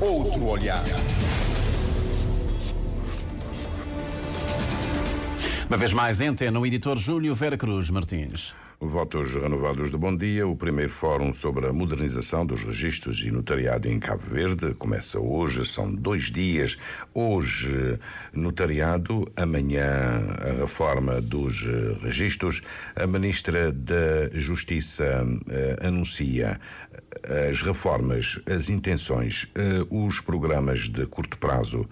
outro olhar. Uma vez mais, em Antena, o editor Júlio Vera Cruz Martins. Votos renovados de bom dia. O primeiro fórum sobre a modernização dos registros e notariado em Cabo Verde começa hoje, são 2 dias. Hoje, notariado, amanhã a reforma dos registros. A Ministra da Justiça anuncia as reformas, as intenções, os programas de curto prazo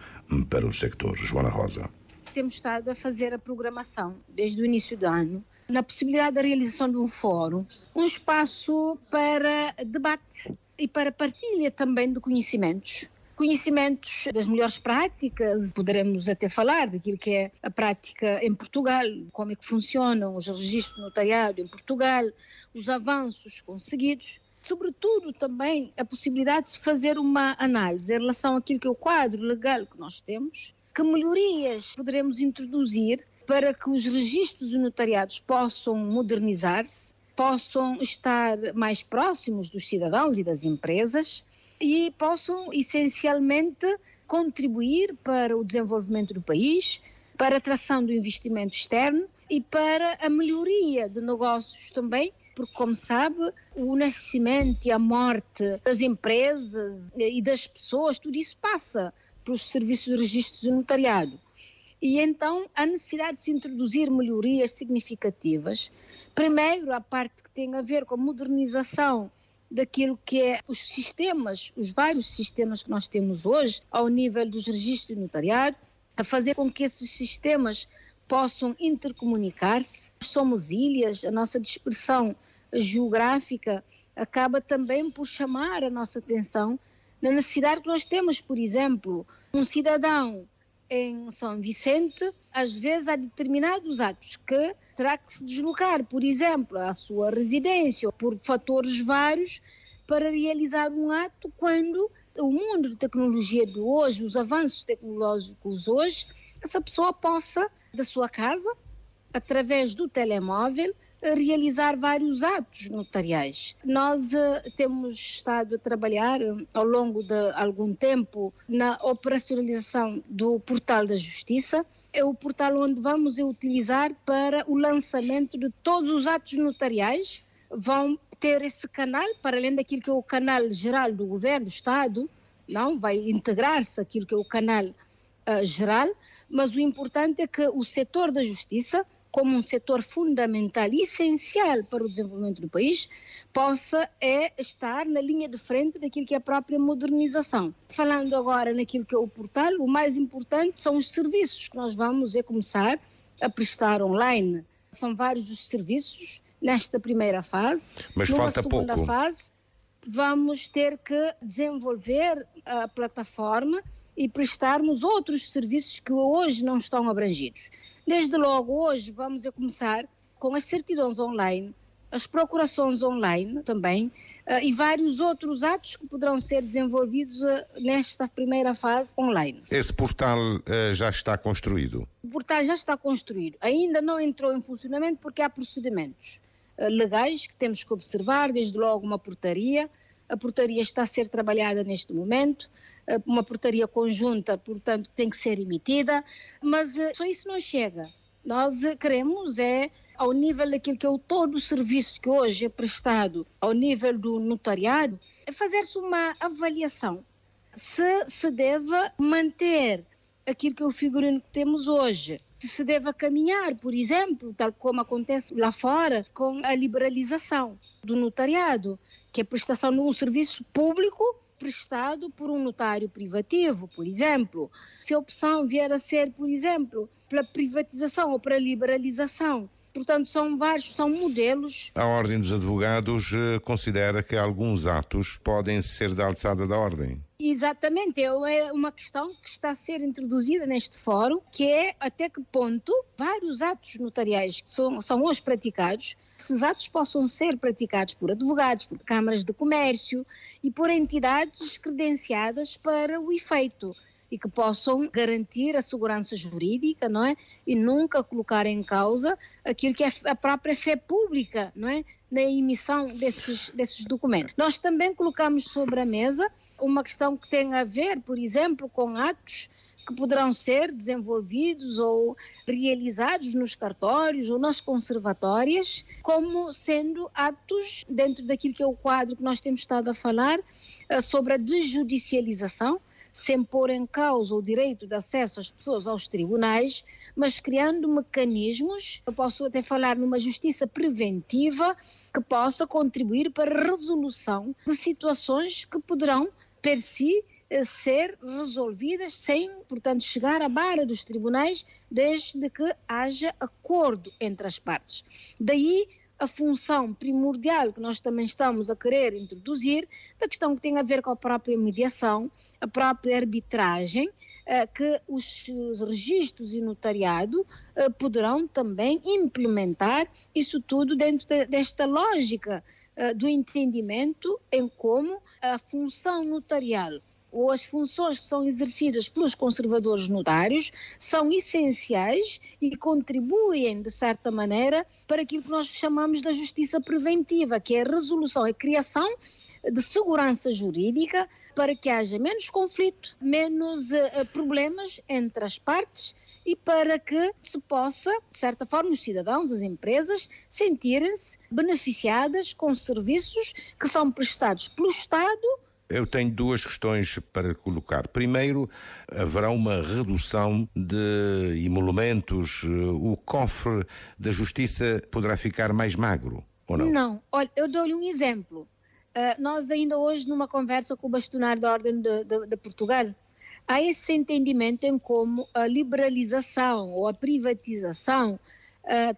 para o sector. Joana Rosa. Temos estado a fazer a programação desde o início do ano, na possibilidade da realização de um fórum, um espaço para debate e para partilha também de conhecimentos das melhores práticas. Poderemos até falar daquilo que é a prática em Portugal, como é que funcionam os registros de notariado em Portugal, os avanços conseguidos, sobretudo também a possibilidade de se fazer uma análise em relação àquilo que é o quadro legal que nós temos, que melhorias poderemos introduzir para que os registros de notariados possam modernizar-se, possam estar mais próximos dos cidadãos e das empresas e possam essencialmente contribuir para o desenvolvimento do país, para a atração do investimento externo e para a melhoria de negócios também, porque, como sabe, o nascimento e a morte das empresas e das pessoas, tudo isso passa pelos serviços de registros de notariado. E então há necessidade de se introduzir melhorias significativas. Primeiro, a parte que tem a ver com a modernização daquilo que é os sistemas, os vários sistemas que nós temos hoje, ao nível dos registros de notariado, a fazer com que esses sistemas possam intercomunicar-se. Somos ilhas, a nossa dispersão geográfica acaba também por chamar a nossa atenção na necessidade que nós temos, por exemplo, um cidadão em São Vicente, às vezes há determinados atos que terá que se deslocar, por exemplo, à sua residência, por fatores vários, para realizar um ato, quando o mundo de tecnologia de hoje, os avanços tecnológicos hoje, essa pessoa possa, da sua casa, através do telemóvel, realizar vários atos notariais. Nós temos estado a trabalhar ao longo de algum tempo na operacionalização do Portal da Justiça. É o portal onde vamos utilizar para o lançamento de todos os atos notariais. Vão ter esse canal, para além daquilo que é o canal geral do Governo do Estado, não vai integrar-se aquilo que é o canal geral, mas o importante é que o setor da Justiça, como um setor fundamental e essencial para o desenvolvimento do país, possa estar na linha de frente daquilo que é a própria modernização. Falando agora naquilo que é o portal, o mais importante são os serviços que nós vamos começar a prestar online. São vários os serviços nesta primeira fase. Mas numa falta segunda pouco. fase, vamos ter que desenvolver a plataforma e prestarmos outros serviços que hoje não estão abrangidos. Desde logo, hoje vamos começar com as certidões online, as procurações online também, e vários outros atos que poderão ser desenvolvidos nesta primeira fase online. Esse portal já está construído? O portal já está construído. Ainda não entrou em funcionamento porque há procedimentos legais que temos que observar, desde logo uma portaria. A portaria está a ser trabalhada neste momento, uma portaria conjunta, portanto, tem que ser emitida, mas só isso não chega. Nós queremos ao nível daquilo que é todo o serviço que hoje é prestado, ao nível do notariado, fazer-se uma avaliação se se deve manter aquilo que é o figurino que temos hoje, se deve caminhar, por exemplo, tal como acontece lá fora, com a liberalização do notariado, que é a prestação de um serviço público prestado por um notário privativo, por exemplo. Se a opção vier a ser, por exemplo, pela privatização ou para a liberalização. Portanto, são modelos. A Ordem dos Advogados considera que alguns atos podem ser da alçada da ordem. Exatamente, é uma questão que está a ser introduzida neste fórum, que é até que ponto vários atos notariais que são hoje praticados, esses atos possam ser praticados por advogados, por câmaras de comércio e por entidades credenciadas para o efeito. e que possam garantir a segurança jurídica, não é? E nunca colocar em causa aquilo que é a própria fé pública, não é? Na emissão desses documentos. Nós também colocamos sobre a mesa uma questão que tem a ver, por exemplo, com atos que poderão ser desenvolvidos ou realizados nos cartórios ou nas conservatórias, como sendo atos dentro daquilo que é o quadro que nós temos estado a falar, sobre a desjudicialização, sem pôr em causa o direito de acesso às pessoas aos tribunais, mas criando mecanismos, eu posso até falar numa justiça preventiva, que possa contribuir para a resolução de situações que poderão, per si, ser resolvidas sem, portanto, chegar à barra dos tribunais, desde que haja acordo entre as partes. Daí a função primordial que nós também estamos a querer introduzir, da questão que tem a ver com a própria mediação, a própria arbitragem, que os registros e notariado poderão também implementar isso tudo dentro desta lógica do entendimento em como a função notarial ou as funções que são exercidas pelos conservadores notários são essenciais e contribuem, de certa maneira, para aquilo que nós chamamos da justiça preventiva, que é a resolução, a criação de segurança jurídica para que haja menos conflito, menos problemas entre as partes e para que se possa, de certa forma, os cidadãos, as empresas, sentirem-se beneficiadas com serviços que são prestados pelo Estado. Eu tenho duas questões para colocar. Primeiro, haverá uma redução de emolumentos? O cofre da justiça poderá ficar mais magro, ou não? Não. Olha, eu dou-lhe um exemplo. Nós ainda hoje, numa conversa com o bastonário da Ordem de Portugal, há esse entendimento em como a liberalização ou a privatização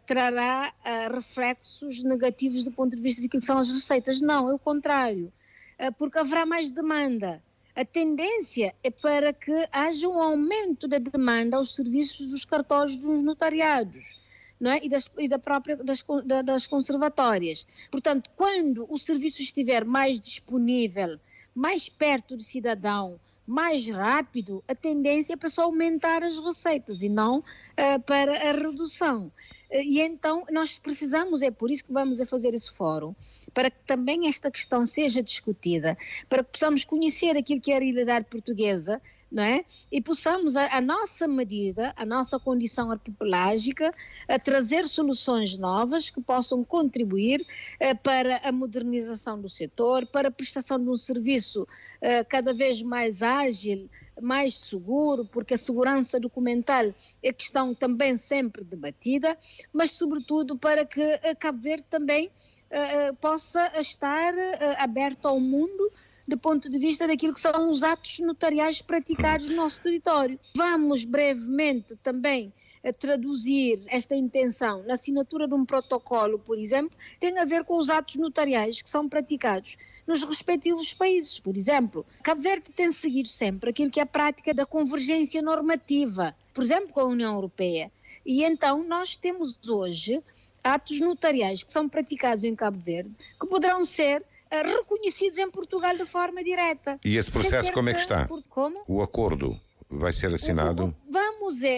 trará reflexos negativos do ponto de vista daquilo que são as receitas. Não, é o contrário. Porque haverá mais demanda. A tendência é para que haja um aumento da demanda aos serviços dos cartórios dos notariados, não é? das conservatórias. Portanto, quando o serviço estiver mais disponível, mais perto do cidadão, mais rápido, a tendência é para só aumentar as receitas e não para a redução. E então nós precisamos, é por isso que vamos a fazer esse fórum, para que também esta questão seja discutida, para que possamos conhecer aquilo que é a realidade portuguesa, não é? E possamos, a nossa medida, a nossa condição arquipelágica, a trazer soluções novas que possam contribuir para a modernização do setor, para a prestação de um serviço cada vez mais ágil, mais seguro, porque a segurança documental é questão também sempre debatida, mas sobretudo para que Cabo Verde também possa estar aberto ao mundo do ponto de vista daquilo que são os atos notariais praticados no nosso território. Vamos brevemente também traduzir esta intenção na assinatura de um protocolo, por exemplo, tem a ver com os atos notariais que são praticados nos respectivos países. Por exemplo, Cabo Verde tem seguido sempre aquilo que é a prática da convergência normativa, por exemplo, com a União Europeia. E então nós temos hoje atos notariais que são praticados em Cabo Verde que poderão ser reconhecidos em Portugal de forma direta. E esse processo como é que está? Como? O acordo vai ser assinado?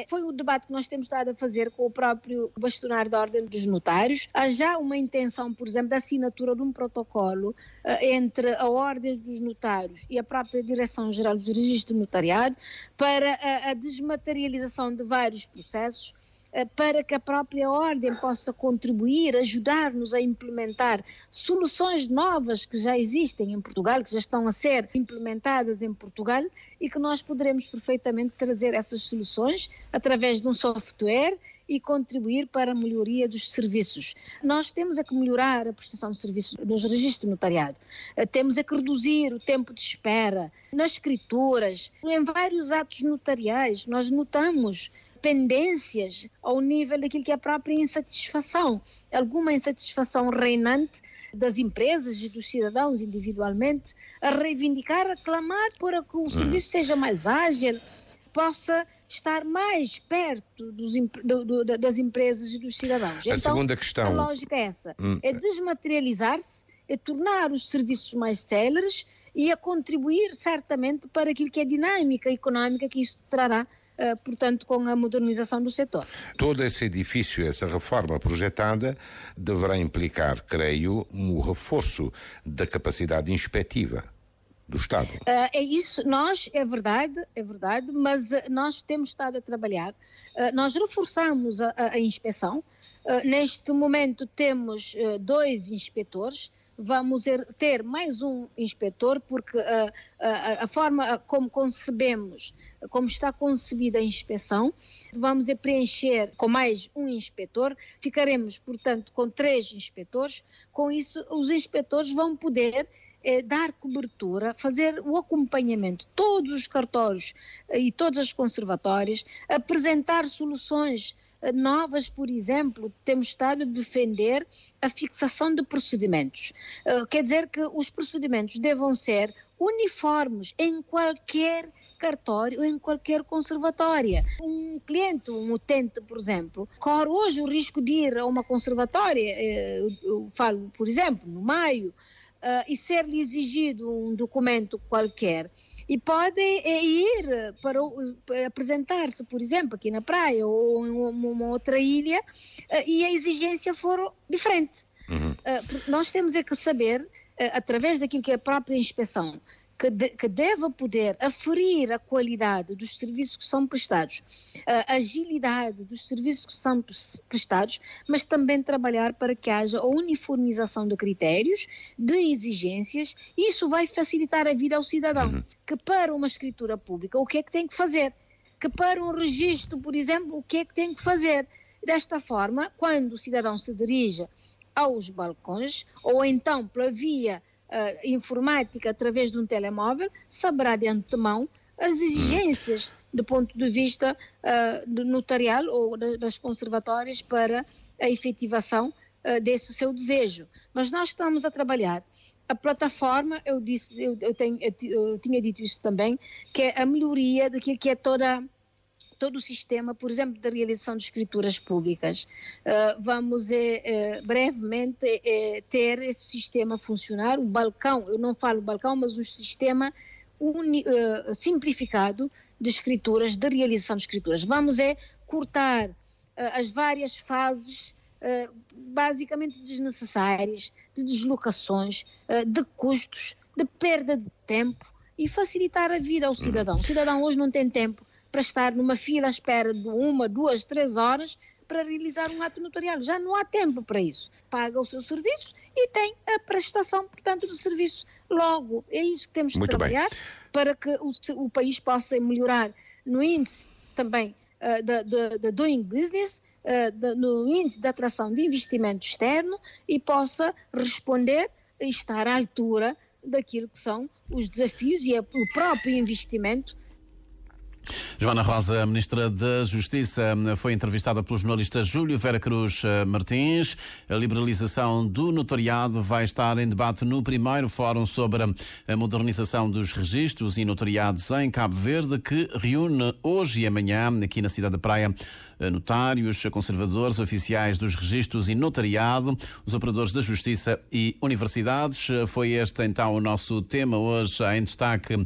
Foi o debate que nós temos estado a fazer com o próprio bastonário da Ordem dos Notários. Há já uma intenção, por exemplo, da assinatura de um protocolo entre a Ordem dos Notários e a própria Direção-Geral dos Registros do Notariado para a desmaterialização de vários processos, para que a própria Ordem possa contribuir, ajudar-nos a implementar soluções novas que já existem em Portugal, que já estão a ser implementadas em Portugal e que nós poderemos perfeitamente trazer essas soluções através de um software e contribuir para a melhoria dos serviços. Nós temos é que melhorar a prestação de serviços nos registros do notariado. Temos é que reduzir o tempo de espera nas escrituras, em vários atos notariais. Nós notamos pendências ao nível daquilo que é a própria insatisfação, alguma insatisfação reinante das empresas e dos cidadãos individualmente, a reivindicar, a clamar para que o serviço seja mais ágil, possa estar mais perto das empresas e dos cidadãos. A segunda questão. A lógica é essa, é desmaterializar-se, é tornar os serviços mais céleres e a contribuir certamente para aquilo que é dinâmica económica que isto trará, portanto, com a modernização do setor. Todo esse edifício, essa reforma projetada, deverá implicar, creio, um reforço da capacidade inspectiva do Estado. É isso, é verdade, mas nós temos estado a trabalhar, nós reforçamos a inspeção, neste momento temos 2 inspetores, vamos ter mais um inspetor, porque a forma como concebemos, como está concebida a inspeção, vamos preencher com mais um inspetor, ficaremos, portanto, com 3 inspetores. Com isso, os inspetores vão poder dar cobertura, fazer o acompanhamento de todos os cartórios e todas as conservatórias, apresentar soluções novas. Por exemplo, temos estado a defender a fixação de procedimentos. Quer dizer que os procedimentos devam ser uniformes em qualquer cartório ou em qualquer conservatória. Um cliente, um utente, por exemplo, corre hoje o risco de ir a uma conservatória, eu falo, por exemplo, no Maio, e ser-lhe exigido um documento qualquer, e pode ir para apresentar-se, por exemplo, aqui na praia ou em uma outra ilha, e a exigência for diferente. Nós temos que saber, através daquilo que é a própria inspeção, que deva poder aferir a qualidade dos serviços que são prestados, a agilidade dos serviços que são prestados, mas também trabalhar para que haja a uniformização de critérios, de exigências. Isso vai facilitar a vida ao cidadão, que para uma escritura pública, o que é que tem que fazer? Que para um registro, por exemplo, o que é que tem que fazer? Desta forma, quando o cidadão se dirige aos balcões, ou então pela via informática através de um telemóvel, saberá de antemão as exigências do ponto de vista do notarial ou das conservatórias para a efetivação desse seu desejo. Mas nós estamos a trabalhar. A plataforma, eu tinha dito isso também, que é a melhoria daquilo que é todo o sistema, por exemplo, da realização de escrituras públicas. Vamos brevemente ter esse sistema a funcionar, o balcão, eu não falo balcão, mas o sistema simplificado de escrituras, de realização de escrituras. Vamos cortar as várias fases, basicamente desnecessárias, de deslocações, de custos, de perda de tempo, e facilitar a vida ao cidadão. O cidadão hoje não tem tempo para estar numa fila à espera de 1, 2, 3 horas para realizar um ato notarial. Já não há tempo para isso. Paga o seu serviço e tem a prestação, portanto, do serviço logo. É isso que temos de trabalhar para que o país possa melhorar no índice também da doing business, no índice de atração de investimento externo, e possa responder e estar à altura daquilo que são os desafios e o próprio investimento. Joana Rosa, Ministra da Justiça, foi entrevistada pelo jornalista Júlio Vera Cruz Martins. A liberalização do notariado vai estar em debate no primeiro Fórum sobre a modernização dos registros e notariados em Cabo Verde, que reúne hoje e amanhã, aqui na cidade da Praia, notários, conservadores, oficiais dos registros e notariado, os operadores da Justiça e universidades. Foi este então o nosso tema hoje em destaque